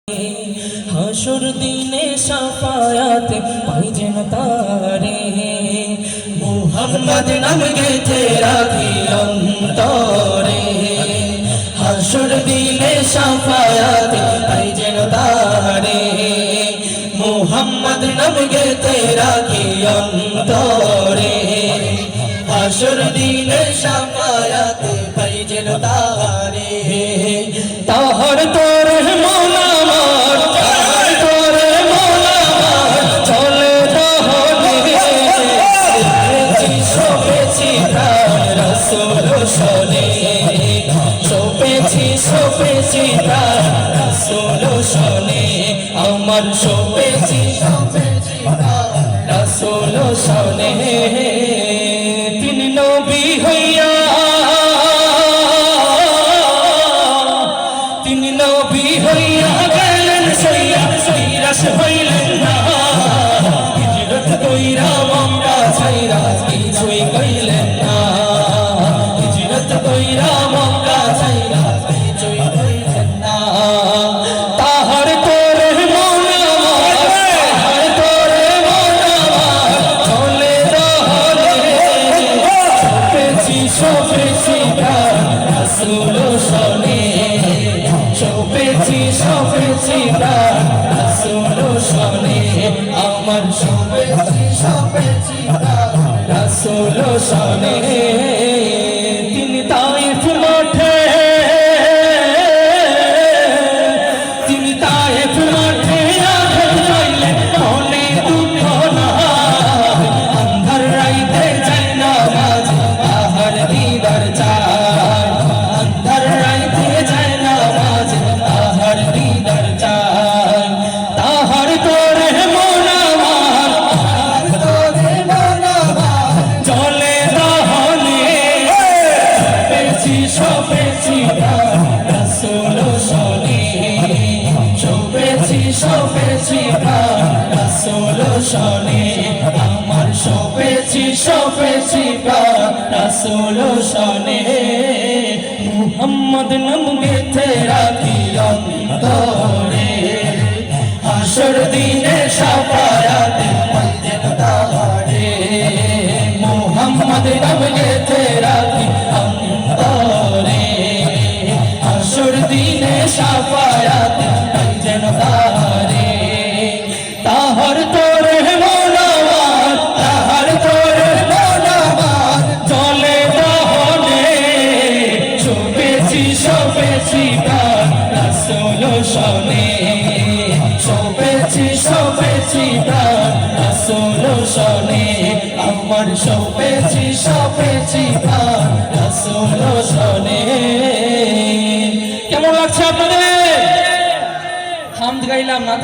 হাসর দিনে শাফায়াতে পাই যেন তারে মুহাম্মদ নাম গেথে রাখি অন্তরে হাসর দিনে শাফায়াতে পাই যেন তারে মুহাম্মদ নাম গেথে রাখি অন্তরে হাসর দিনে শাফায়াতে পাই যেন তারে তাহর তোরে মৌলা সোপেছি রাসূল শোনে আমার সোপেছি রাসূল শোনে তিনি নবী হইয়া গেলেন সৈরাস হইলেন না হিজরত কইরা মক্কা ছাইরা কিছুই কইলেন না হিজরত কইরা মক্কা ছাইরা কিছুই কইলেন না তাহার তোরে মৌলা তাহার তোরে মৌলা চলে রহলে সোপেছি রাসূল শোনে সোপেছি রাসূল শোনে আমার সোপেছি রাসূল শোনে তিনি তায়েফ মাঠে আঘাত পাইলেন মনে দুঃখ না আন্ধার রাইতে যায় না মাঝ তাহার দিদার চায় আন্ধার রাইতে যায় না মাঝ তাহার দিদার চায় তাহার তোরে মনামার চলে রহলে সোপেছি রাসূল শোনে সোপেছি রাসূল শোনে আমার সোপেছি রাসূল শোনে মুহাম্মদ নাম গেথে রাখি অন্তরে হাসর দিনে শাফায়াতে পাই যেন তারে মুহাম্মদ নাম গেথে রাখি অন্তরে হাসর দিনে শাফায়াতে পাই যেন তারে তাহার তোরে মৌলামার চলে রহলে সোপেছি রাসূল শোনে সোপেছি রাসূল শোনে আমার সোপেছি রাসূল শোনে কেমন লাগছে আপনাদের হামদ গাইলাম না